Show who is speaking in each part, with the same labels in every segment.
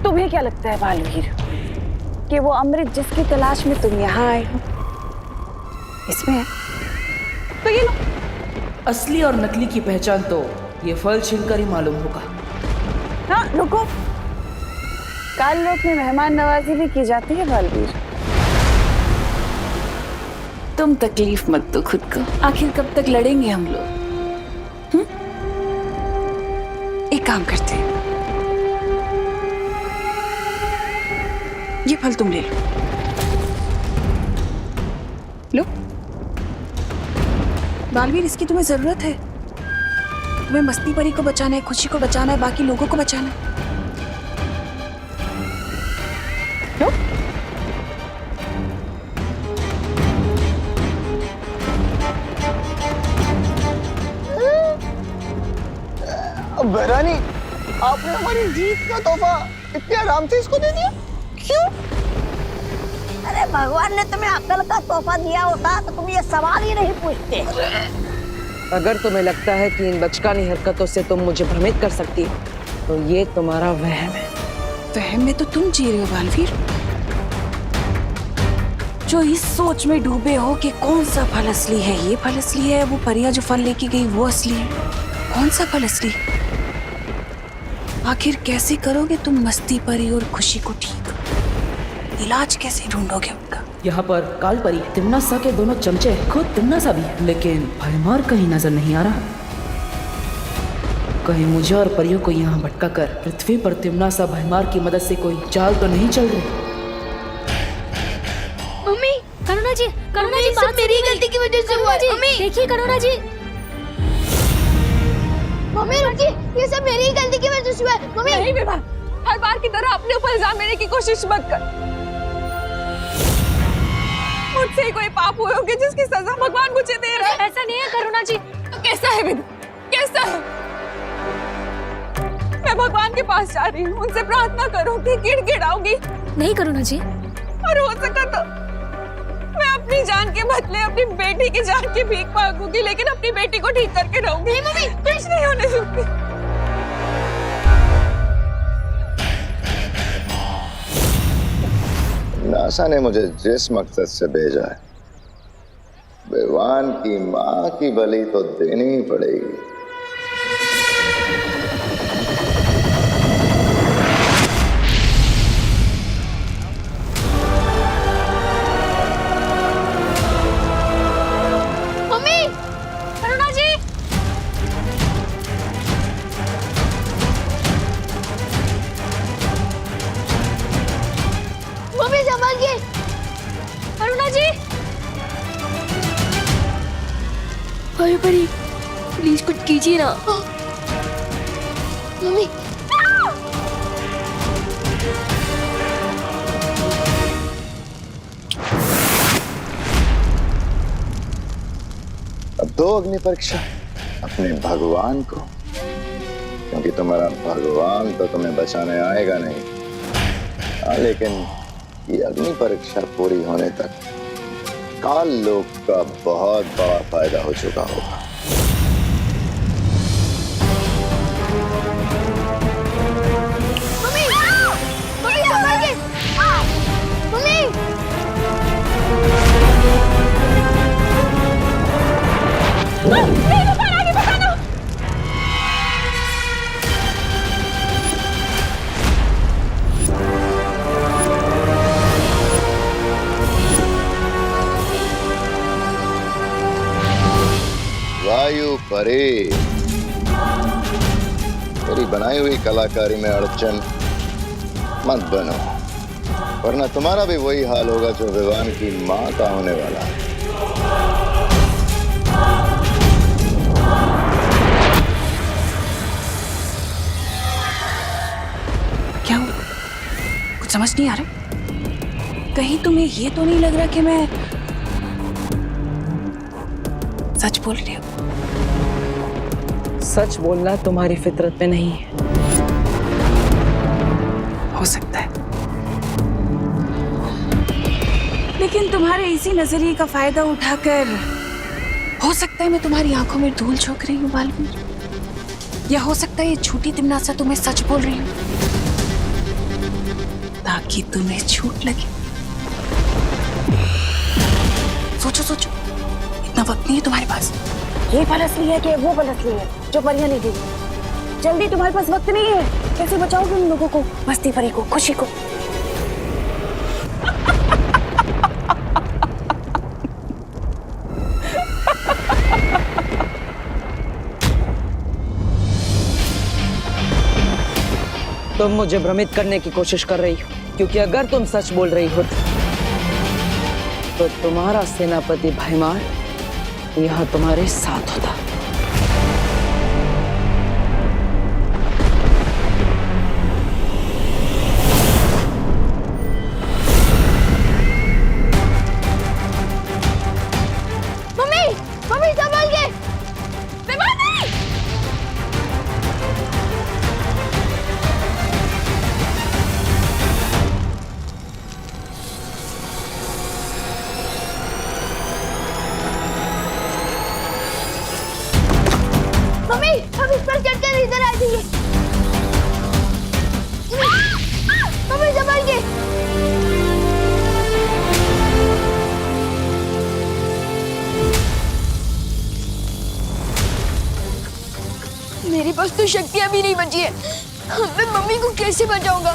Speaker 1: तुम्हें क्या लगता है बालवीर कि वो अमृत जिसकी तलाश में तुम यहाँ आए हो इसमें है? तो ये लो।
Speaker 2: असली और नकली की पहचान तो ये फल छीलकर ही मालूम होगा।
Speaker 1: हाँ रुको, काल लोक में मेहमान नवाजी भी की जाती है बालवीर। तुम तकलीफ मत दो खुद को, आखिर कब तक लड़ेंगे हम लोग? एक काम करते हैं, ये फल तुम ले लो। लो बालवीर, इसकी तुम्हें जरूरत है। तुम्हें मस्ती परी को बचाना है, खुशी को बचाना है, बाकी लोगों को बचाना है। लो।
Speaker 3: बहरानी, आपने हमारी जीत का तोहफा इतने आराम से इसको दे दिया, क्यों?
Speaker 4: अरे भगवान ने तुम्हें अक्ल का तोहफा दिया होता तो तुम ये सवाल ही नहीं पूछते।
Speaker 5: अगर तुम्हें लगता है कि इन बचकानी हरकतों से तुम मुझे भ्रमित कर सकती हो तो ये तुम्हारा वहम है।
Speaker 1: वहम में तो तुम जी रहे हो बालवीर, जो इस सोच में डूबे हो कि कौन सा फल असली है, ये फल असली है, वो परियां जो फल लेके गई वो असली है। कौन सा फल असली? आखिर कैसे करोगे तुम मस्ती परी और खुशी को ठीक? इलाज कैसे ढूंढोगे उनका?
Speaker 2: यहाँ पर काल परी, तिम्नासा के दोनों चमचे, खुद तिम्नासा भी, लेकिन भयमार कहीं नजर नहीं आ रहा। कहीं मुझे और परियों को यहाँ भटका कर पृथ्वी पर तिम्नासा भयमार की मदद से कोई चाल तो नहीं चल रही?
Speaker 6: मम्मी, करुणा जी सब मेरी गलती की वजह से हुआ। मम्मी देखिए करुणा जी।
Speaker 4: मम्मी रुकिए, ये सब मेरी ही गलती की वजह से हुआ है। मम्मी
Speaker 1: नहीं विभा, हर बार की तरह अपने ऊपर इल्जाम लेने की कोशिश मत कर। मुझसे कोई पाप हुए होंगे जिसकी सजा भगवान मुझे दे रहा है।
Speaker 6: ऐसा नहीं है करुणा जी।
Speaker 1: तो कैसा है विभा, कैसा है? मैं भगवान के पास जा रही हूँ, उनसे प्रार्थना करूंगी, गिड़गिड़ाऊंगी।
Speaker 6: नहीं करुणा जी,
Speaker 1: और हो सका तो मैं अपनी जान के बदले अपनी बेटी की जान की भीख मांगूंगी, लेकिन अपनी बेटी को ठीक करके रहूंगी। मम्मी कुछ नहीं होने दूंगी।
Speaker 3: नासा ने मुझे जिस मकसद से भेजा है, भगवान की माँ की बलि तो देनी ही पड़ेगी।
Speaker 6: मम्मी, करुणा जी।
Speaker 4: मम्मी संभालिए।
Speaker 6: करुणा जी। अरे परी, प्लीज कुछ कीजिए ना।
Speaker 4: मम्मी
Speaker 3: अब दो अग्नि परीक्षा अपने भगवान को, क्योंकि तुम्हारा भगवान तो तुम्हें बचाने आएगा नहीं। हाँ, लेकिन ये अग्नि परीक्षा पूरी होने तक काल लोक का बहुत बड़ा फायदा हो चुका होगा।
Speaker 4: Mummy mummy संभालिए। मम्मी
Speaker 3: वायु परे, मेरी बनाई हुई कलाकारी में अड़चन मत बनो, वरना तुम्हारा भी वही हाल होगा जो विवान की माँ का होने वाला है।
Speaker 1: क्या हुआ? कुछ समझ नहीं आ रहा? कहीं तुम्हें ये तो नहीं लग रहा कि मैं सच बोल रही हूँ?
Speaker 5: सच बोलना तुम्हारी फितरत में नहीं है।
Speaker 1: हो सकता है, लेकिन तुम्हारे इसी नजरिए का फायदा उठाकर हो सकता है मैं तुम्हारी आंखों में धूल झोंक रही हूँ बालवीर, या हो सकता है ये झूठी तिम्नासा तुम्हें सच बोल रही हूँ। ताकि तुम्हें छूट लगे। सोचो सोचो, इतना वक्त नहीं है तुम्हारे पास।
Speaker 7: ये पल असली है कि वो पल असली है जो परियां ले गई? जल्दी, तुम्हारे पास वक्त नहीं है। कैसे बचाओगे उन लोगों को, मस्ती परी को, खुशी को?
Speaker 5: तुम मुझे भ्रमित करने की कोशिश कर रही हो, क्योंकि अगर तुम सच बोल रही हो तो तुम्हारा सेनापति भैमार यहाँ तुम्हारे साथ होता।
Speaker 6: मम्मी, मम्मी संभल के। मम्मी, हम इस पर चढ़कर इधर आ जाइए। मम्मी संभल के। मेरे पास तो शक्तियां भी नहीं बची है। मैं मम्मी को कैसे बचाऊंगा?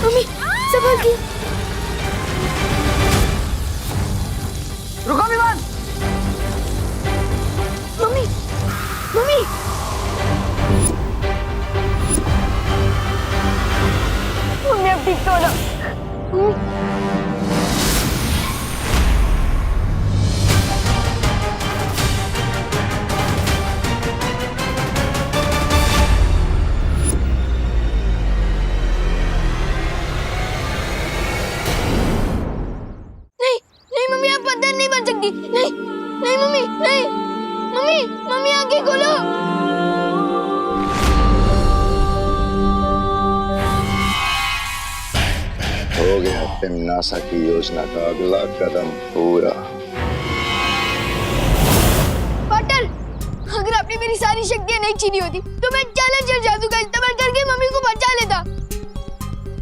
Speaker 6: मम्मी संभल के।
Speaker 5: रुको विमान।
Speaker 6: Mummy, mummy. मम्मी अब ठीक तो हो ना? नहीं, नहीं मम्मी, आप अंदर नहीं बन सकती। नहीं, नहीं मम्मी, नहीं। मम्मी, मम्मी आंखें खोलो।
Speaker 3: हो गया तिम्नासा की योजना का अगला कदम पूरा।
Speaker 6: पार्टनर, अगर आपने मेरी सारी शक्तियां नहीं छीनी होती तो मैं चैलेंजर जादू का इस्तेमाल करके मम्मी को बचा लेता।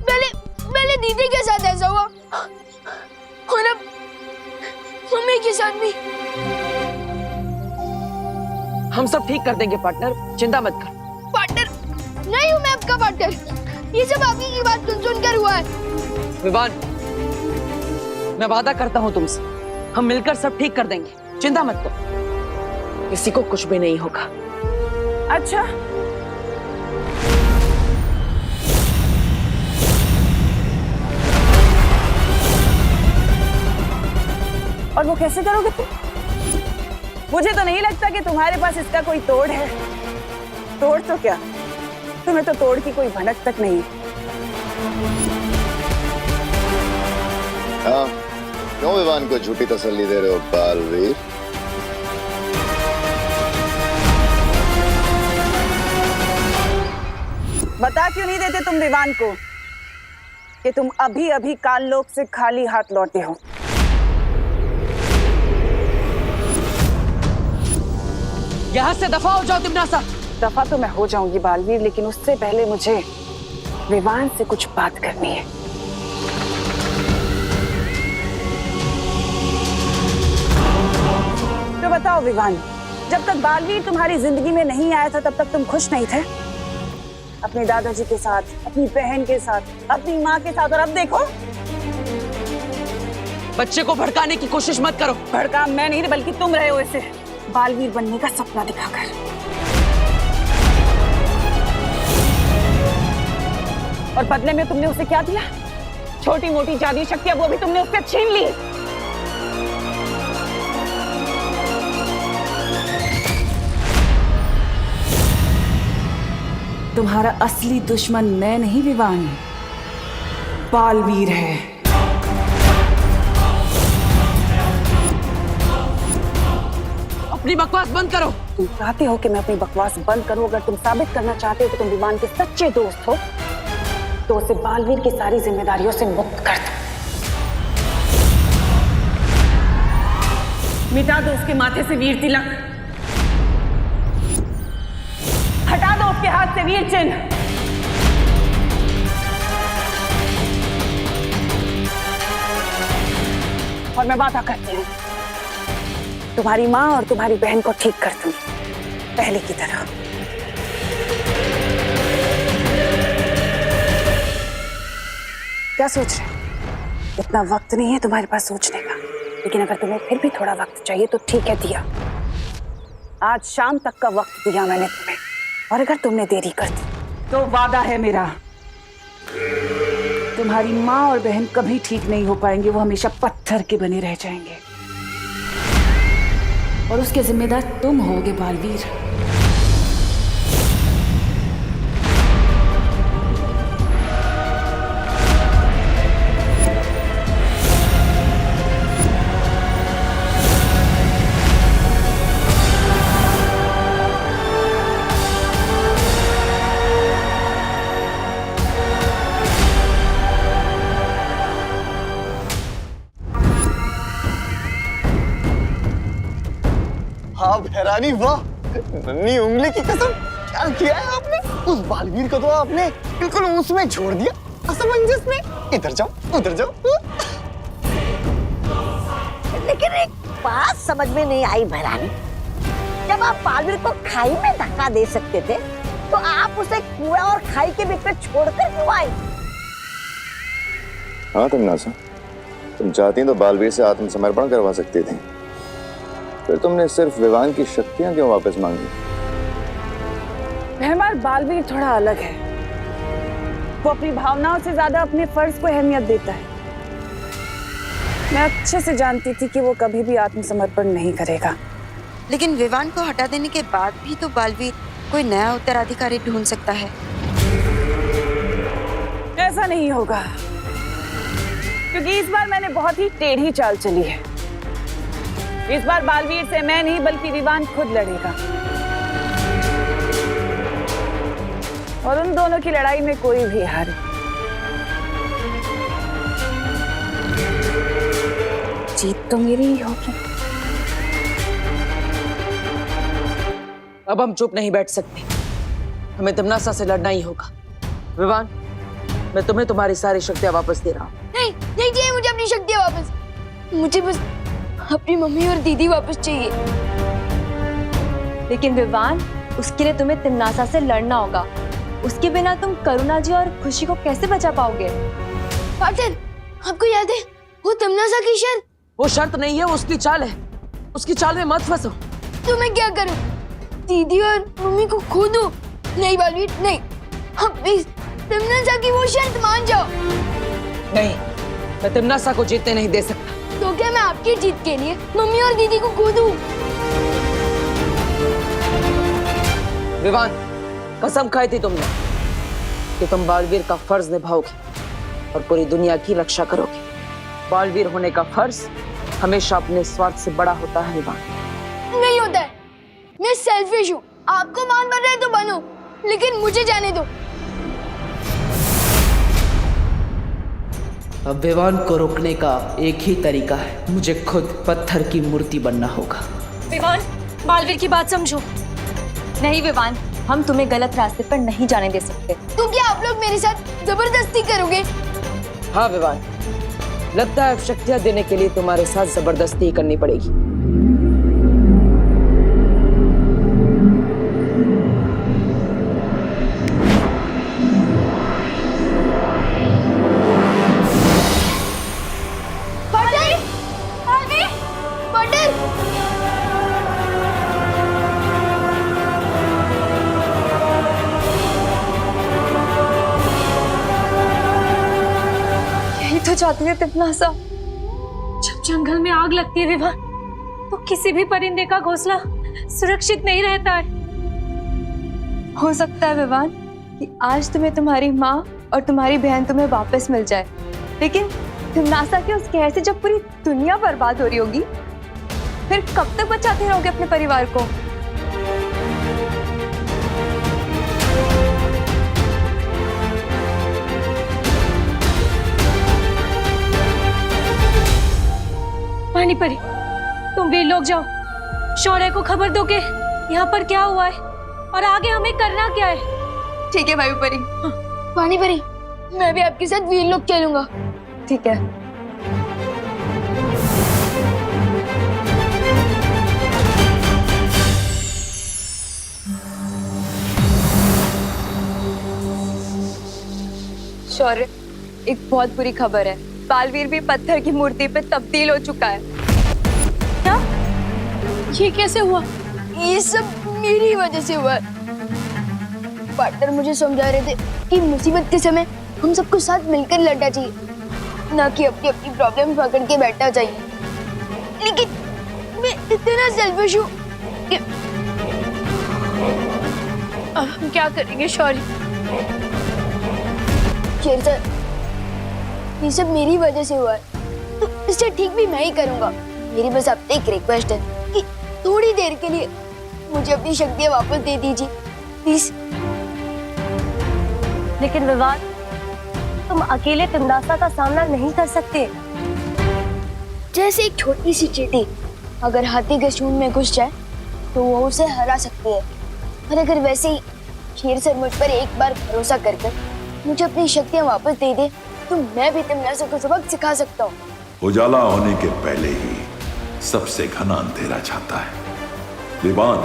Speaker 6: पहले दीदी के साथ ऐसा हुआ और अब मम्मी के साथ भी।
Speaker 5: हम सब ठीक कर देंगे पार्टनर, चिंता मत कर।
Speaker 6: पार्टनर नहीं हूँ मैं आपका पार्टनर। ये सब आपकी की बात सुनकर हुआ है।
Speaker 5: विवान, मैं वादा करता हूँ तुमसे, हम मिलकर सब ठीक कर देंगे, चिंता मत करो, किसी को कुछ भी नहीं होगा।
Speaker 7: अच्छा, और वो कैसे करोगे तुम? मुझे तो नहीं लगता कि तुम्हारे पास इसका कोई तोड़ है। तोड़ तो क्या, तुम्हें तो तोड़ की कोई भनक तक नहीं।
Speaker 3: हाँ, क्यों विवान को झूठी तसल्ली दे रहे हो बालवीर?
Speaker 7: बता क्यों नहीं देते तुम विवान को कि तुम अभी अभी काललोक से खाली हाथ लौटे हो?
Speaker 5: यहाँ से दफा हो जाओ तिम्नासा।
Speaker 7: दफा तो मैं हो जाऊंगी बालवीर, लेकिन उससे पहले मुझे विवान से कुछ बात करनी है। तो बताओ विवान, जब तक बालवीर तुम्हारी जिंदगी में नहीं आया था तब तक तुम खुश नहीं थे? अपने दादाजी के साथ, अपनी बहन के साथ, अपनी माँ के साथ, और अब देखो।
Speaker 5: बच्चे को भड़काने की कोशिश मत करो।
Speaker 7: भड़का मैं नहीं बल्कि तुम रहे हो इसे, बालवीर बनने का सपना दिखाकर। और बदले में तुमने उसे क्या दिया? छोटी मोटी जादुई शक्तियां वो भी तुमने उससे छीन ली। तुम्हारा असली दुश्मन मैं नहीं विवान, बालवीर है।
Speaker 5: अपनी बकवास बंद करो।
Speaker 7: तुम चाहते हो कि मैं अपनी बकवास बंद करूं? अगर तुम साबित करना चाहते हो कि तुम विवान के सच्चे दोस्त हो तो उसे बालवीर की सारी जिम्मेदारियों से मुक्त कर दो। मिटा दो उसके माथे से वीर तिलक, हटा दो उसके हाथ से है वीर चिन्ह। और मैं वादा करती हूँ तुम्हारी माँ और तुम्हारी बहन को ठीक कर दूंगी पहले की तरह। क्या सोच रहे हो? इतना वक्त नहीं है तुम्हारे पास सोचने का, लेकिन अगर तुम्हें फिर भी थोड़ा वक्त चाहिए तो ठीक है, दिया। आज शाम तक का वक्त दिया मैंने तुम्हें, और अगर तुमने देरी कर दी तो वादा है मेरा, तुम्हारी माँ और बहन कभी ठीक नहीं हो पाएंगे, वो हमेशा पत्थर के बने रह जाएंगे।
Speaker 2: और उसके जिम्मेदार तुम होगे बालवीर।
Speaker 8: हाँ भैरानी, वाह, नन्ही उंगली की कसम, क्या किया है आपने? उस बालवीर को तो आपने बिल्कुल उसमें छोड़ दिया, असमंजस में। इधर जाओ, उधर जाओ।
Speaker 4: लेकिन एक बात समझ में नहीं आई भैरानी, जब आप बालवीर को खाई में धक्का दे सकते थे तो आप उसे कुआं और खाई के बीच में छोड़कर क्यों आए?
Speaker 3: हाँ तमन्नासा, तुम चाहती तो बालवीर से आत्मसमर्पण करवा सकती थी, फिर तुमने सिर्फ विवान की शक्तियां क्यों वापस मांगी?
Speaker 7: मेहमान, बालवीर थोड़ा अलग है। वो अपनी भावनाओं से ज्यादा अपने फर्ज को अहमियत देता है। मैं अच्छे से जानती थी कि वो कभी भी आत्मसमर्पण नहीं करेगा।
Speaker 9: लेकिन विवान को हटा देने के बाद भी तो बालवीर कोई नया उत्तराधिकारी ढूंढ सकता है।
Speaker 7: ऐसा नहीं होगा, क्योंकि इस बार मैंने बहुत ही टेढ़ी चाल चली है। इस बार बालवीर से मैं नहीं बल्कि विवान खुद लड़ेगा, और उन दोनों की लड़ाई में कोई भी हारे। जीत तो मेरी ही होगी।
Speaker 5: अब हम चुप नहीं बैठ सकते, हमें तमन्नासा से लड़ना ही होगा। विवान, मैं तुम्हें तुम्हारी सारी शक्तियां वापस दे रहा हूँ।
Speaker 6: नहीं, नहीं चाहिए मुझे अपनी शक्तियां वापस। मुझे बस अपनी मम्मी और दीदी वापस चाहिए।
Speaker 10: लेकिन विवान, उसके लिए तुम्हें तमन्नासा से लड़ना होगा। उसके बिना तुम करुणा जी और खुशी को कैसे बचा पाओगे?
Speaker 6: पाटिल, आपको याद है वो तमन्नासा की शर्त?
Speaker 5: वो शर्त नहीं है, वो उसकी चाल है। उसकी चाल में मत फंसो।
Speaker 6: तो मैं क्या करूं? दीदी और मम्मी को खो दूं? नहीं बालवीर, नहीं। हम प्लीज तमन्नासा की वो शर्त मान जाओ।
Speaker 5: नहीं, मैं तमन्नासा को जीतने नहीं दे सकता।
Speaker 6: तो क्या मैं आपकी जीत के लिए मम्मी और दीदी को खो दूं?
Speaker 5: विवान, कसम खाई थी तुमने कि तुम बालवीर का फर्ज निभाओगे और पूरी दुनिया की रक्षा करोगे। बालवीर होने का फर्ज हमेशा अपने स्वार्थ से बड़ा होता है विवान।
Speaker 6: नहीं होता है, मैं सेल्फिश हूँ। आपको मान बन रहे तो बनो, लेकिन मुझे जाने दो।
Speaker 2: अब विवान को रोकने का एक ही तरीका है, मुझे खुद पत्थर की मूर्ति बनना होगा।
Speaker 10: विवान, बालवीर की बात समझो। नहीं विवान, हम तुम्हें गलत रास्ते पर नहीं जाने दे सकते।
Speaker 6: तो क्या आप लोग मेरे साथ जबरदस्ती करोगे?
Speaker 5: हाँ विवान, लगता है अब शक्तियां देने के लिए तुम्हारे साथ जबरदस्ती करनी पड़ेगी।
Speaker 10: तो चाहती है तमन्नासा। जब जंगल में आग लगती है विवान, तो किसी भी परिंदे का घोंसला सुरक्षित नहीं रहता है। हो सकता है विवान कि आज तुम्हें तुम्हारी माँ और तुम्हारी बहन तुम्हें वापस मिल जाए, लेकिन तमन्नासा के उस कहर से जब पूरी दुनिया बर्बाद हो रही होगी, फिर कब तक बचाते रहोगे अपने परिवार को? पानी परी, तुम वीर लोग जाओ, शौर्य को खबर दो कि यहाँ पर क्या हुआ है और आगे हमें करना क्या है।
Speaker 1: ठीक है भाई परी।
Speaker 6: पानी परी, मैं भी आपके साथ व्हील लोग खेलूंगा।
Speaker 1: ठीक है। शौर्य, एक बहुत बुरी खबर है। बालवीर भी पत्थर की मूर्ति पे तब्दील हो चुका है।
Speaker 6: क्या? ये कैसे हुआ? ये सब मेरी वजह से हुआ। पार्टनर मुझे समझा रहे थे कि मुसीबत के समय हम सबको साथ मिलकर लड़ना चाहिए, ना कि अपनी अपनी प्रॉब्लम पकड़ के बैठना चाहिए। लेकिन मैं इतना सेल्फिश हूँ कि अब हम क्या करेंगे शौर्य? शेर सर, ये सब मेरी वजह से हुआ है, तो इसे ठीक भी मैं ही करूंगा। मेरी बस आपसे एक रिक्वेस्ट है कि थोड़ी देर के लिए मुझे अपनी शक्तियाँ वापस दे दीजिए प्लीज।
Speaker 11: लेकिन विवान, तुम अकेले तिमनासा का सामना नहीं कर सकते।
Speaker 6: जैसे एक छोटी सी चींटी अगर हाथी के सूंड में घुस जाए तो वो उसे हरा सकती है, और अगर वैसे ही शेर सर मुझ पर एक बार भरोसा कर मुझे अपनी शक्तियाँ वापस दे दे तो मैं भी तिमनासा को सबक सिखा सकता हूँ।
Speaker 12: उजाला होने के पहले ही सबसे घना अंधेरा छाता है। विवान,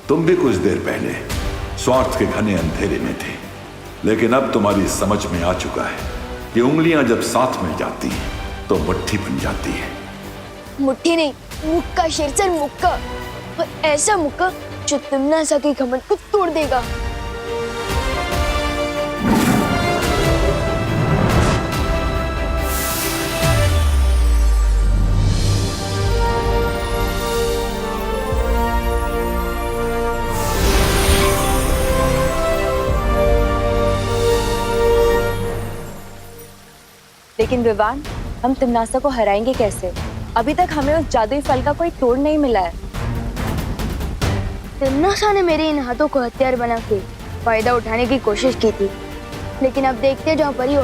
Speaker 12: तुम भी कुछ देर पहले स्वार्थ के घने अंधेरे में थे, लेकिन अब तुम्हारी समझ में आ चुका है कि उंगलियां जब साथ मिल जाती हैं तो मुट्ठी बन जाती है।
Speaker 6: मुट्ठी नहीं, मुक्का शेर सर, मुक्का। और ऐसा मुक्का जो तिमनासा के घमंड को तोड़ देगा।
Speaker 1: लेकिन विवान, हम तिमनासा को हराएंगे कैसे? अभी तक हमें उस जादुई फल का कोई तोड़ नहीं मिला है।
Speaker 6: तिमनासा ने मेरे इन हाथों को हथियार बना के फायदा उठाने की कोशिश की थी, लेकिन अब देखते जाओ परियो,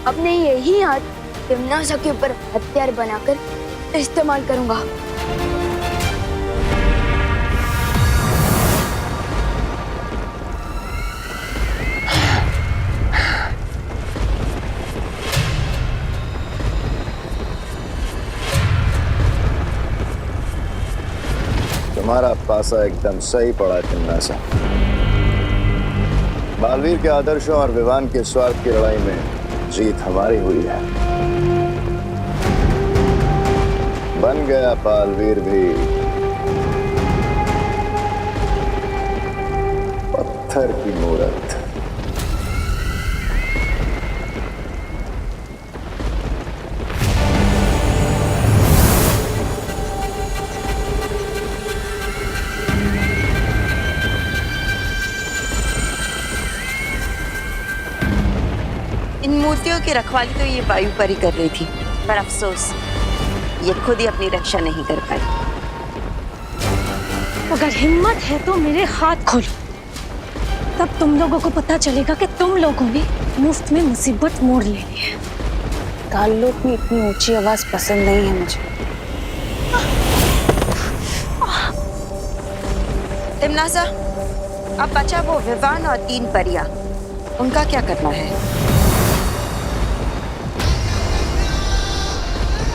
Speaker 6: अपने यही हाथ तिमनासा के ऊपर हथियार बनाकर इस्तेमाल करूंगा।
Speaker 3: तुम्हारा पासा एकदम सही पड़ा तिमनासा। बालवीर के आदर्शों और विवान के स्वार्थ की लड़ाई में जीत हमारी हुई है। बन गया बालवीर भी पत्थर की मूरत।
Speaker 9: इन मूर्तियों की रखवाली तो ये वायु परी कर रही थी, पर अफसोस ये खुद ही अपनी रक्षा नहीं कर पाई।
Speaker 10: अगर हिम्मत है तो मेरे हाथ खोलो, तब तुम लोगों को पता चलेगा कि तुम लोगों ने मुफ्त में मुसीबत मोड़ लेनी है।
Speaker 7: ताल्लुक में इतनी ऊंची आवाज पसंद नहीं है मुझे।
Speaker 9: तिमनासा, अब बचा वो विवान और 3 परियां, उनका क्या करना है?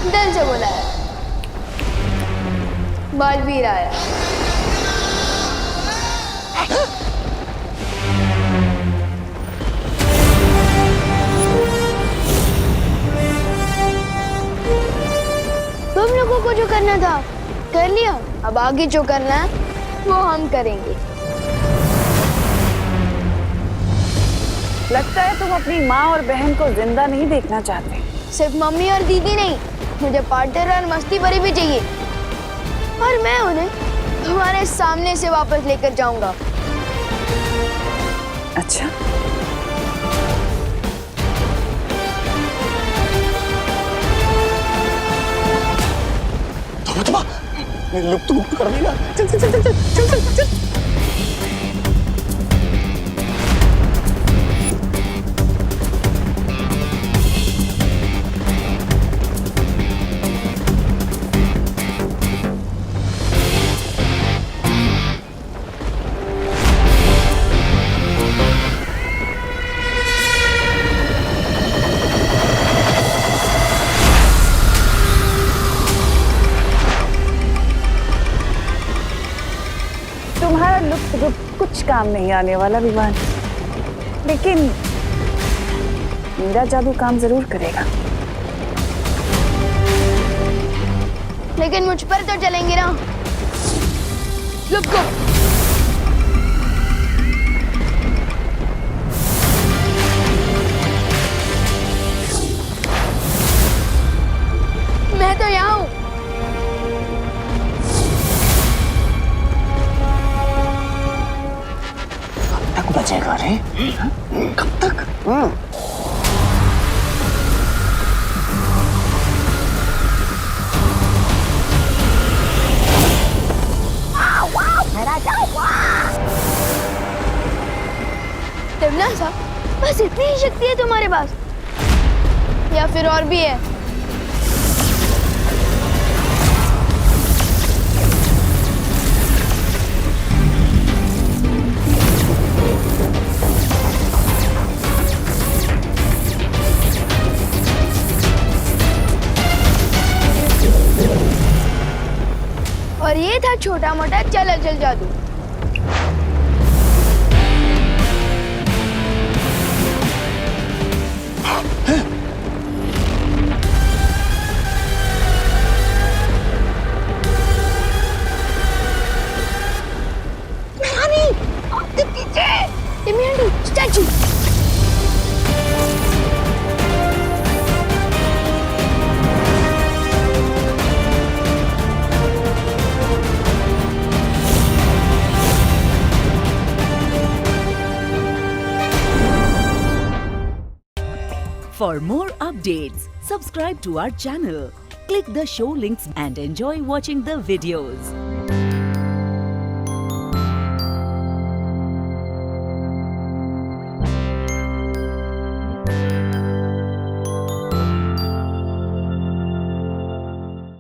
Speaker 6: दिल से बोला है, बालवीर आया। तुम लोगों को जो करना था कर लिया, अब आगे जो करना है वो हम करेंगे।
Speaker 7: लगता है तुम अपनी माँ और बहन को जिंदा नहीं देखना चाहते।
Speaker 6: सिर्फ मम्मी और दीदी नहीं, मुझे पार्टनर और मस्ती परी भी चाहिए, और मैं उन्हें तुम्हारे सामने से वापस लेकर जाऊंगा।
Speaker 7: अच्छा,
Speaker 8: लुप्त गुप्त कर देगा। चल चल चल चल चल चल चल।
Speaker 7: काम नहीं आने वाला विवान, लेकिन मेरा जादू काम जरूर करेगा।
Speaker 6: लेकिन मुझ पर तो चलेंगे ना। Let's go. मैं तो यहाँ हूँ।
Speaker 8: कब तक बचेगा रे? कब तक?
Speaker 6: तिमनासा, बस इतनी ही शक्ति है तुम्हारे पास या फिर और भी है? और ये था छोटा मोटा चल चल जादू। Statue.
Speaker 2: For more updates, subscribe to our channel, click the show links and enjoy watching the videos.